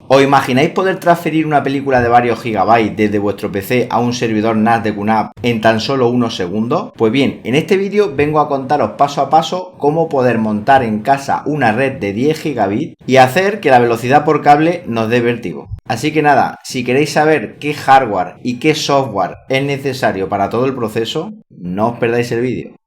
¿Os imagináis poder transferir una película de varios gigabytes desde vuestro PC a un servidor NAS de QNAP en tan solo unos segundos? Pues bien, en este vídeo vengo a contaros paso a paso cómo poder montar en casa una red de 10 gigabits y hacer que la velocidad por cable nos dé vértigo. Así que nada, si queréis saber qué hardware y qué software es necesario para todo el proceso, no os perdáis el vídeo.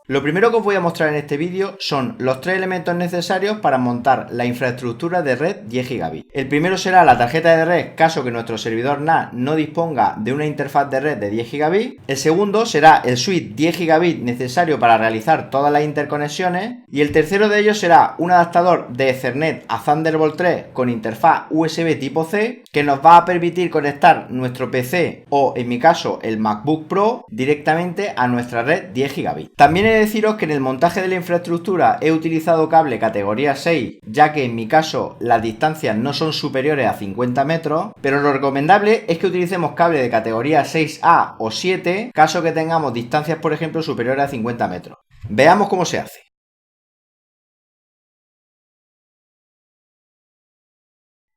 Lo primero que os voy a mostrar en este vídeo son los tres elementos necesarios para montar la infraestructura de red 10 gigabits. El primero será la tarjeta de red, caso que nuestro servidor NAS no disponga de una interfaz de red de 10 gigabits. El segundo será el switch 10 gigabits necesario para realizar todas las interconexiones. Y el tercero de ellos será un adaptador de Ethernet a Thunderbolt 3 con interfaz USB tipo C, que nos va a permitir conectar nuestro PC o, en mi caso, el MacBook Pro directamente a nuestra red 10 gigabits. También he de deciros que en el montaje de la infraestructura he utilizado cable categoría 6, ya que en mi caso las distancias no son superiores a 50 metros, pero lo recomendable es que utilicemos cable de categoría 6A o 7, caso que tengamos distancias, por ejemplo, superiores a 50 metros. Veamos cómo se hace.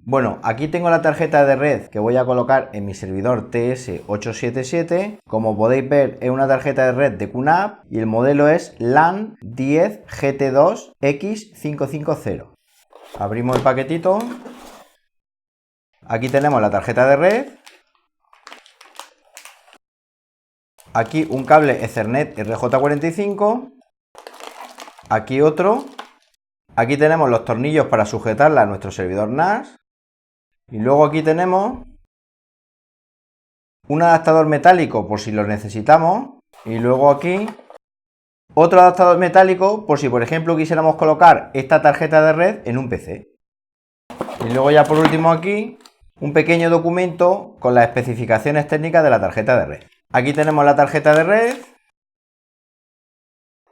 Bueno, aquí tengo la tarjeta de red que voy a colocar en mi servidor TS877. Como podéis ver, es una tarjeta de red de QNAP y el modelo es LAN 10 GT2 X550. Abrimos el paquetito. Aquí tenemos la tarjeta de red. Aquí un cable Ethernet RJ45. Aquí otro. Aquí tenemos los tornillos para sujetarla a nuestro servidor NAS. Y luego aquí tenemos un adaptador metálico por si lo necesitamos. Y luego aquí otro adaptador metálico por si, por ejemplo, quisiéramos colocar esta tarjeta de red en un PC. Y luego ya por último aquí un pequeño documento con las especificaciones técnicas de la tarjeta de red. Aquí tenemos la tarjeta de red.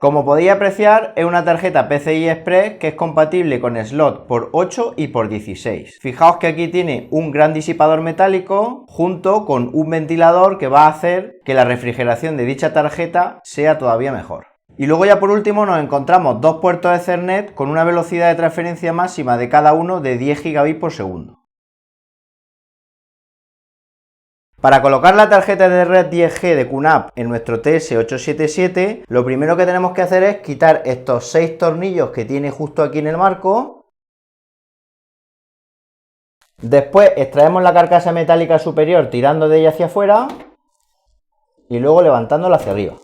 Como podéis apreciar, es una tarjeta PCI Express que es compatible con slot por 8 y por 16. Fijaos que aquí tiene un gran disipador metálico junto con un ventilador que va a hacer que la refrigeración de dicha tarjeta sea todavía mejor. Y luego ya por último nos encontramos dos puertos Ethernet con una velocidad de transferencia máxima de cada uno de 10 gigabits por segundo. Para colocar la tarjeta de red 10G de QNAP en nuestro TS877, lo primero que tenemos que hacer es quitar estos 6 tornillos que tiene justo aquí en el marco. Después extraemos la carcasa metálica superior tirando de ella hacia afuera y luego levantándola hacia arriba.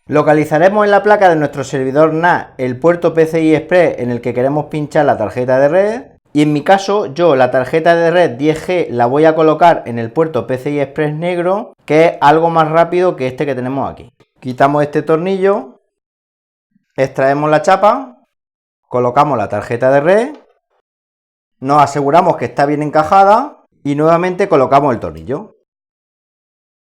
Localizaremos en la placa de nuestro servidor NAS el puerto PCI Express en el que queremos pinchar la tarjeta de red. Y en mi caso, yo la tarjeta de red 10G la voy a colocar en el puerto PCI Express negro, que es algo más rápido que este que tenemos aquí. Quitamos este tornillo, extraemos la chapa, colocamos la tarjeta de red, nos aseguramos que está bien encajada y nuevamente colocamos el tornillo.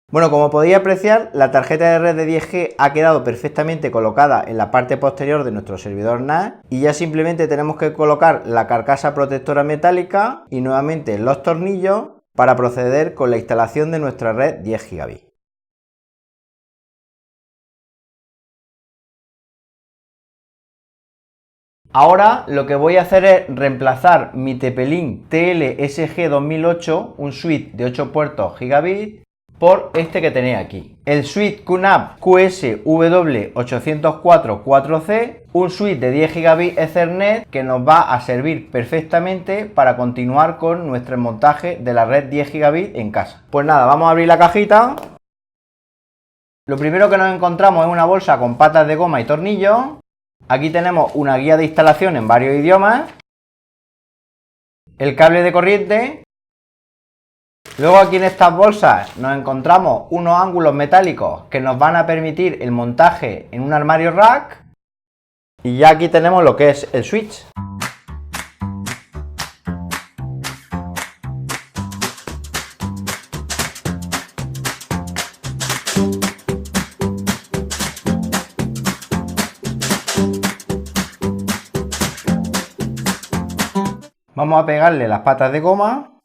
Bueno, como podéis apreciar, la tarjeta de red de 10G ha quedado perfectamente colocada en la parte posterior de nuestro servidor NAS y ya simplemente tenemos que colocar la carcasa protectora metálica y nuevamente los tornillos para proceder con la instalación de nuestra red 10 gigabits. Ahora lo que voy a hacer es reemplazar mi TP-Link TLSG 2008, un switch de 8 puertos gigabits, por este que tenéis aquí, el switch QNAP QSW804-4C, un switch de 10 gigabits Ethernet que nos va a servir perfectamente para continuar con nuestro montaje de la red 10 gigabits en casa. Pues nada, vamos a abrir la cajita. Lo primero que nos encontramos es una bolsa con patas de goma y tornillos. Aquí tenemos una guía de instalación en varios idiomas, el cable de corriente. Luego aquí en estas bolsas nos encontramos unos ángulos metálicos que nos van a permitir el montaje en un armario rack. Y ya aquí tenemos lo que es el switch. Vamos a pegarle las patas de goma.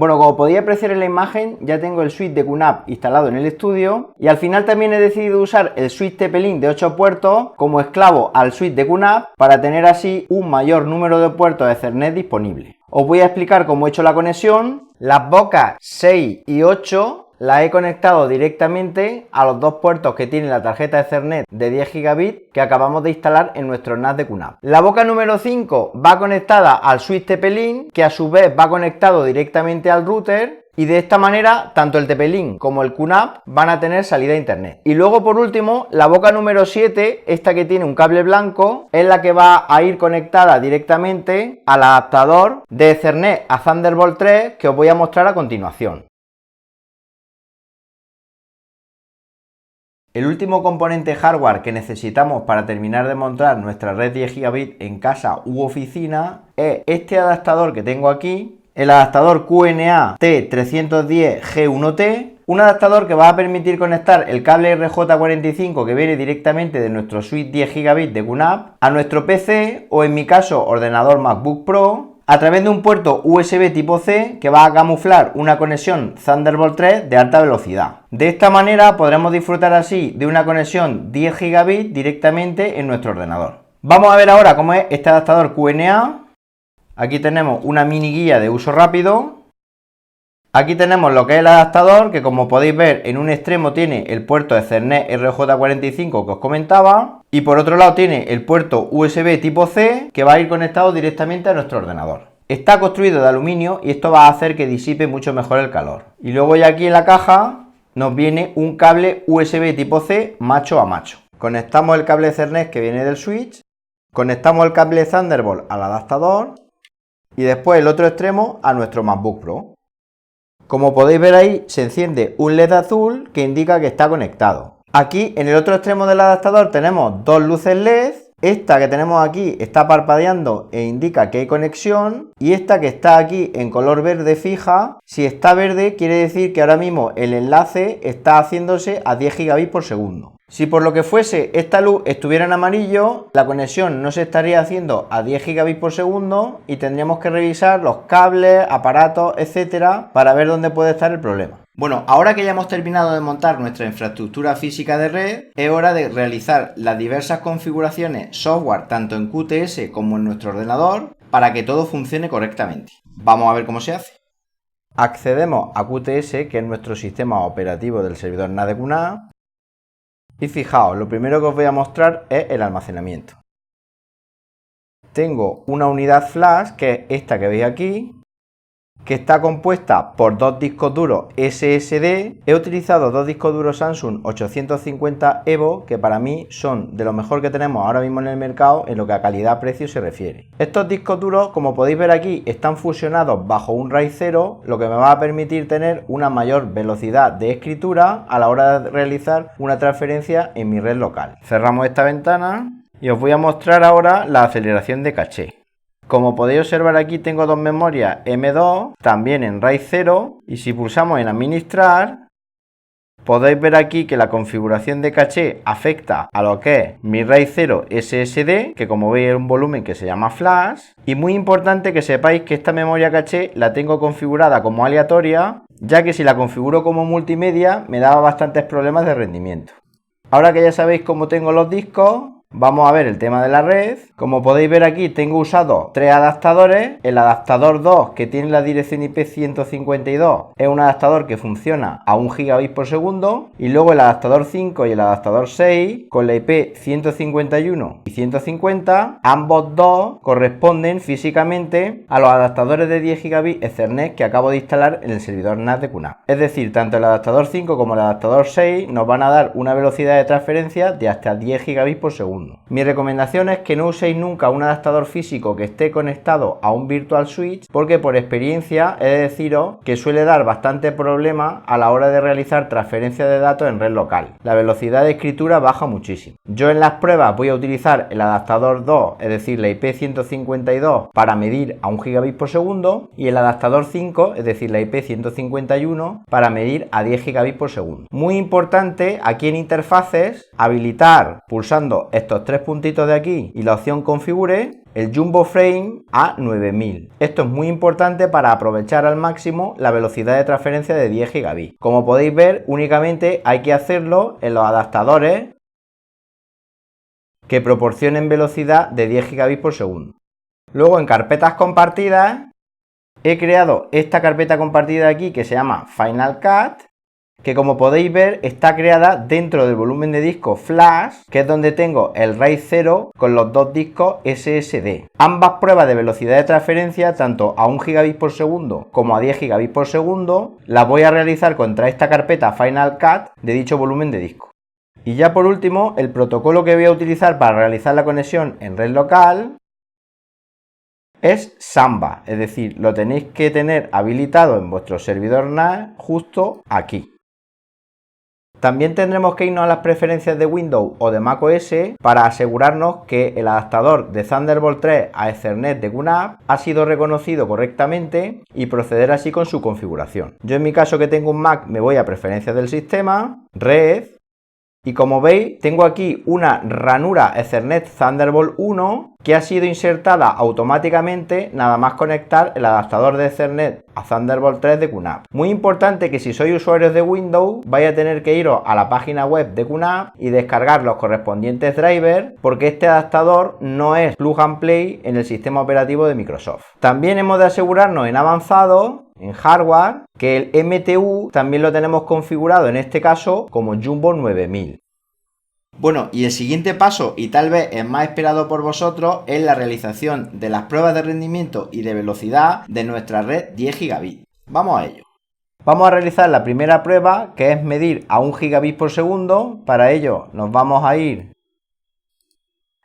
Bueno, como podéis apreciar en la imagen, ya tengo el switch de QNAP instalado en el estudio y al final también he decidido usar el switch TP-Link de 8 puertos como esclavo al switch de QNAP para tener así un mayor número de puertos de Ethernet disponibles. Os voy a explicar cómo he hecho la conexión. Las bocas 6 y 8 las he conectado directamente a los dos puertos que tiene la tarjeta Ethernet de 10 GB que acabamos de instalar en nuestro NAS de QNAP. La boca número 5 va conectada al switch TP-Link, que a su vez va conectado directamente al router, y de esta manera tanto el TP-Link como el QNAP van a tener salida a internet. Y luego por último, la boca número 7, esta que tiene un cable blanco, es la que va a ir conectada directamente al adaptador de Ethernet a Thunderbolt 3 que os voy a mostrar a continuación. El último componente hardware que necesitamos para terminar de montar nuestra red 10 GB en casa u oficina es este adaptador que tengo aquí, el adaptador QNA T310G1T, un adaptador que va a permitir conectar el cable RJ45 que viene directamente de nuestro switch 10 GB de QNAP a nuestro PC o en mi caso ordenador MacBook Pro a través de un puerto USB tipo C que va a camuflar una conexión Thunderbolt 3 de alta velocidad. De esta manera podremos disfrutar así de una conexión 10 GB directamente en nuestro ordenador. Vamos a ver ahora cómo es este adaptador QNA. Aquí tenemos una mini guía de uso rápido. Aquí tenemos lo que es el adaptador, que como podéis ver en un extremo tiene el puerto Ethernet RJ45 que os comentaba y por otro lado tiene el puerto USB tipo C que va a ir conectado directamente a nuestro ordenador. Está construido de aluminio y esto va a hacer que disipe mucho mejor el calor. Y luego ya aquí en la caja nos viene un cable USB tipo C macho a macho. Conectamos el cable Ethernet que viene del switch, conectamos el cable Thunderbolt al adaptador y después el otro extremo a nuestro MacBook Pro. Como podéis ver ahí, se enciende un LED azul que indica que está conectado. Aquí en el otro extremo del adaptador tenemos dos luces LED. Esta que tenemos aquí está parpadeando e indica que hay conexión. Y esta que está aquí en color verde fija, si está verde quiere decir que ahora mismo el enlace está haciéndose a 10 GB por segundo. Si por lo que fuese esta luz estuviera en amarillo, la conexión no se estaría haciendo a 10 GB por segundo y tendríamos que revisar los cables, aparatos, etcétera, para ver dónde puede estar el problema. Bueno, ahora que ya hemos terminado de montar nuestra infraestructura física de red, es hora de realizar las diversas configuraciones software tanto en QTS como en nuestro ordenador para que todo funcione correctamente. Vamos a ver cómo se hace. Accedemos a QTS, que es nuestro sistema operativo del servidor NAS de QNAP. Y fijaos, lo primero que os voy a mostrar es el almacenamiento. Tengo una unidad flash, que es esta que veis aquí, que está compuesta por dos discos duros SSD. He utilizado dos discos duros Samsung 850 EVO, que para mí son de lo mejor que tenemos ahora mismo en el mercado en lo que a calidad-precio se refiere. Estos discos duros, como podéis ver aquí, están fusionados bajo un RAID 0, lo que me va a permitir tener una mayor velocidad de escritura a la hora de realizar una transferencia en mi red local. Cerramos esta ventana y os voy a mostrar ahora la aceleración de caché. Como podéis observar aquí tengo dos memorias M2, también en RAID 0, y si pulsamos en administrar, podéis ver aquí que la configuración de caché afecta a lo que es mi RAID 0 SSD, que como veis es un volumen que se llama flash, y muy importante que sepáis que esta memoria caché la tengo configurada como aleatoria, ya que si la configuro como multimedia me daba bastantes problemas de rendimiento. Ahora que ya sabéis cómo tengo los discos, vamos a ver el tema de la red. Como podéis ver aquí tengo usado tres adaptadores. El adaptador 2, que tiene la dirección IP 152, es un adaptador que funciona a 1 GB por segundo. Y luego el adaptador 5 y el adaptador 6 con la IP 151 y 150. Ambos dos corresponden físicamente a los adaptadores de 10 GB Ethernet que acabo de instalar en el servidor NAS de QNAP. Es decir, tanto el adaptador 5 como el adaptador 6 nos van a dar una velocidad de transferencia de hasta 10 GB por segundo. Mi recomendación es que no uséis nunca un adaptador físico que esté conectado a un virtual switch, porque por experiencia he de deciros que suele dar bastante problema a la hora de realizar transferencia de datos en red local. La velocidad de escritura baja muchísimo. Yo en las pruebas voy a utilizar el adaptador 2, es decir, la IP 152, para medir a 1 GB por segundo, y el adaptador 5, es decir, la IP 151, para medir a 10 GB por segundo. Muy importante aquí en interfaces habilitar pulsando estos tres puntitos de aquí y la opción configure el Jumbo Frame a 9000. Esto es muy importante para aprovechar al máximo la velocidad de transferencia de 10 gigabits. Como podéis ver, únicamente hay que hacerlo en los adaptadores que proporcionen velocidad de 10 gigabits por segundo. Luego en carpetas compartidas he creado esta carpeta compartida aquí que se llama Final Cut, que como podéis ver está creada dentro del volumen de disco flash, que es donde tengo el RAID 0 con los dos discos SSD. Ambas pruebas de velocidad de transferencia, tanto a 1 gigabit por segundo como a 10 gigabits por segundo, las voy a realizar contra esta carpeta Final Cut de dicho volumen de disco. Y ya por último, el protocolo que voy a utilizar para realizar la conexión en red local es Samba, es decir, lo tenéis que tener habilitado en vuestro servidor NAS justo aquí. También tendremos que irnos a las preferencias de Windows o de macOS para asegurarnos que el adaptador de Thunderbolt 3 a Ethernet de QNAP ha sido reconocido correctamente y proceder así con su configuración. Yo en mi caso, que tengo un Mac, me voy a preferencias del sistema, red, y como veis tengo aquí una ranura Ethernet Thunderbolt 1 que ha sido insertada automáticamente nada más conectar el adaptador de Ethernet a Thunderbolt 3 de QNAP. Muy importante que si sois usuarios de Windows vais a tener que iros a la página web de QNAP y descargar los correspondientes drivers, porque este adaptador no es plug and play en el sistema operativo de Microsoft. También hemos de asegurarnos en avanzado, en hardware, que el MTU también lo tenemos configurado en este caso como Jumbo 9000. Bueno, y el siguiente paso, y tal vez el más esperado por vosotros, es la realización de las pruebas de rendimiento y de velocidad de nuestra red 10 gigabits. Vamos a ello. Vamos a realizar la primera prueba, que es medir a 1 gigabit por segundo. Para ello nos vamos a ir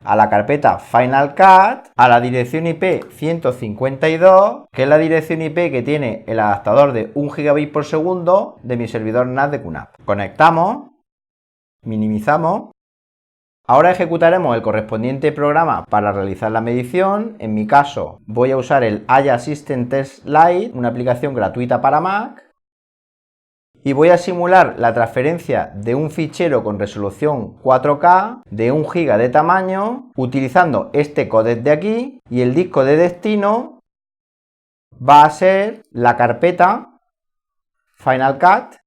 a la carpeta Final Cut, a la dirección IP 152, que es la dirección IP que tiene el adaptador de 1 gigabit por segundo de mi servidor NAS de QNAP. Conectamos, minimizamos. Ahora ejecutaremos el correspondiente programa para realizar la medición. En mi caso voy a usar el Aya System Test Lite, una aplicación gratuita para Mac. Y voy a simular la transferencia de un fichero con resolución 4K de 1 GB de tamaño utilizando este códec de aquí, y el disco de destino va a ser la carpeta Final Cut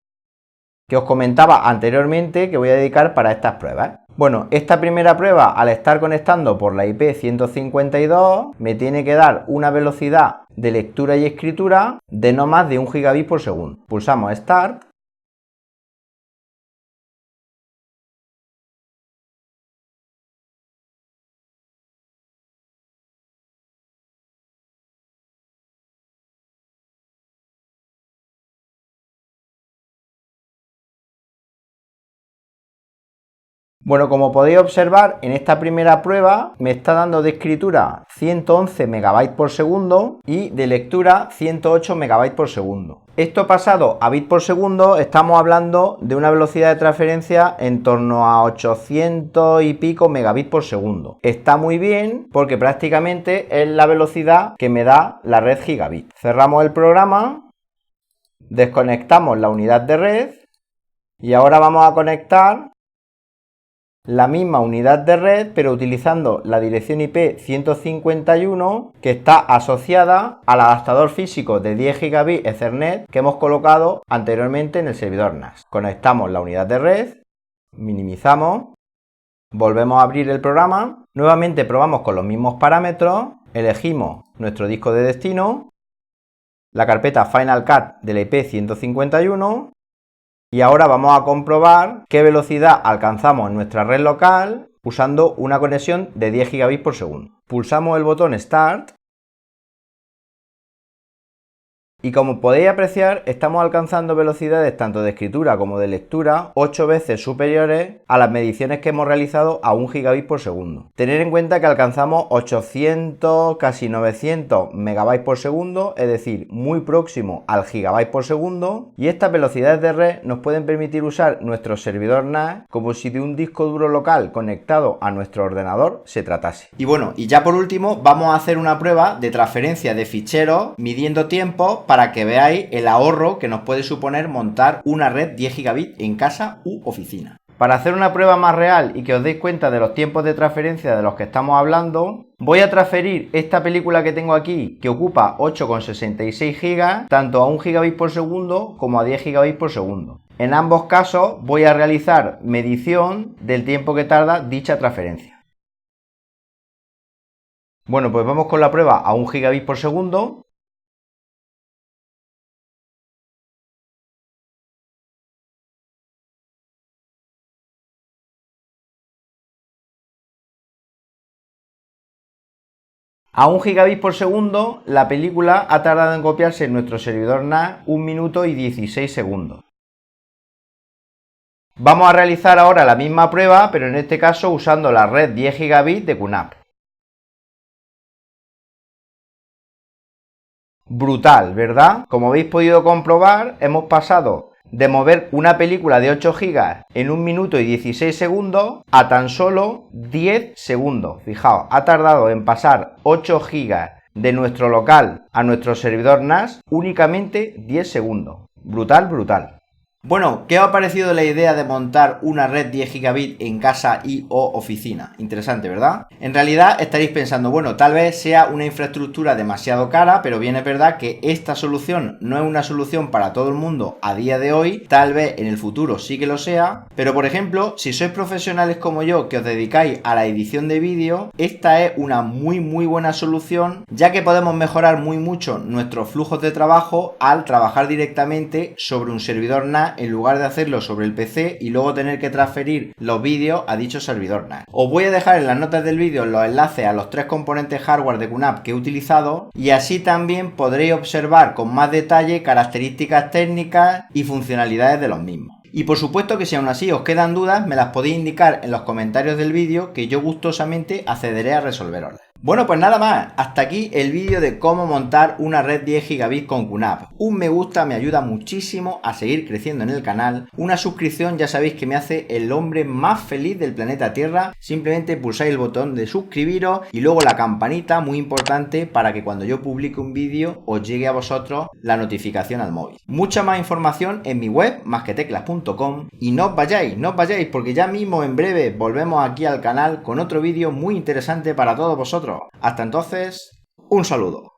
que os comentaba anteriormente que voy a dedicar para estas pruebas. Bueno, esta primera prueba, al estar conectando por la IP 152, me tiene que dar una velocidad de lectura y escritura de no más de 1 gigabit por segundo. Pulsamos Start. Bueno, como podéis observar, en esta primera prueba me está dando de escritura 111 MB por segundo y de lectura 108 MB por segundo. Esto pasado a bit por segundo, estamos hablando de una velocidad de transferencia en torno a 800 y pico megabits por segundo. Está muy bien porque prácticamente es la velocidad que me da la red gigabit. Cerramos el programa, desconectamos la unidad de red y ahora vamos a conectar la misma unidad de red, pero utilizando la dirección IP 151 que está asociada al adaptador físico de 10 gigabits Ethernet que hemos colocado anteriormente en el servidor NAS. Conectamos la unidad de red, minimizamos, volvemos a abrir el programa, nuevamente probamos con los mismos parámetros, elegimos nuestro disco de destino, la carpeta Final Cut de la IP 151, y ahora vamos a comprobar qué velocidad alcanzamos en nuestra red local usando una conexión de 10 gigabits por segundo. Pulsamos el botón Start y como podéis apreciar, estamos alcanzando velocidades tanto de escritura como de lectura 8 veces superiores a las mediciones que hemos realizado a 1 gigabit por segundo. Tener en cuenta que alcanzamos 800, casi 900 megabytes por segundo, es decir, muy próximo al gigabyte por segundo, y estas velocidades de red nos pueden permitir usar nuestro servidor NAS como si de un disco duro local conectado a nuestro ordenador se tratase. Y bueno, y ya por último vamos a hacer una prueba de transferencia de ficheros midiendo tiempo para que veáis el ahorro que nos puede suponer montar una red 10 gigabits en casa u oficina. Para hacer una prueba más real y que os deis cuenta de los tiempos de transferencia de los que estamos hablando, Voy a transferir esta película que tengo aquí, que ocupa 8,66 GB, tanto a 1 GB por segundo como a 10 GB por segundo. En ambos casos voy a realizar medición del tiempo que tarda dicha transferencia. Bueno, pues vamos con la prueba a 1 GB por segundo. A 1 GB por segundo, la película ha tardado en copiarse en nuestro servidor NAS 1 minuto y 16 segundos. Vamos a realizar ahora la misma prueba, pero en este caso usando la red 10 GB de QNAP. Brutal, ¿verdad? Como habéis podido comprobar, hemos pasado de mover una película de 8 GB en 1 minuto y 16 segundos a tan solo 10 segundos. Fijaos, ha tardado en pasar 8 GB de nuestro local a nuestro servidor NAS únicamente 10 segundos. Brutal, brutal. Bueno, ¿qué os ha parecido la idea de montar una red 10 gigabit en casa y o oficina? Interesante, ¿verdad? En realidad estaréis pensando, bueno, tal vez sea una infraestructura demasiado cara, pero bien es verdad que esta solución no es una solución para todo el mundo a día de hoy, tal vez en el futuro sí que lo sea, pero por ejemplo, si sois profesionales como yo que os dedicáis a la edición de vídeo, esta es una muy buena solución, ya que podemos mejorar muy mucho nuestros flujos de trabajo al trabajar directamente sobre un servidor NAS en lugar de hacerlo sobre el PC y luego tener que transferir los vídeos a dicho servidor NAS. Os voy a dejar en las notas del vídeo los enlaces a los 3 componentes hardware de QNAP que he utilizado y así también podréis observar con más detalle características técnicas y funcionalidades de los mismos. Y por supuesto que si aún así os quedan dudas, me las podéis indicar en los comentarios del vídeo que yo gustosamente accederé a resolveroslas. Bueno, pues nada más, hasta aquí el vídeo de cómo montar una red 10 gigabit con QNAP. Un me gusta me ayuda muchísimo a seguir creciendo en el canal. Una suscripción ya sabéis que me hace el hombre más feliz del planeta Tierra. Simplemente pulsáis el botón de suscribiros y luego la campanita, muy importante, para que cuando yo publique un vídeo os llegue a vosotros la notificación al móvil. Mucha más información en mi web, masqueteclas.com, y no os vayáis porque ya mismo en breve volvemos aquí al canal con otro vídeo muy interesante para todos vosotros. Hasta entonces, un saludo.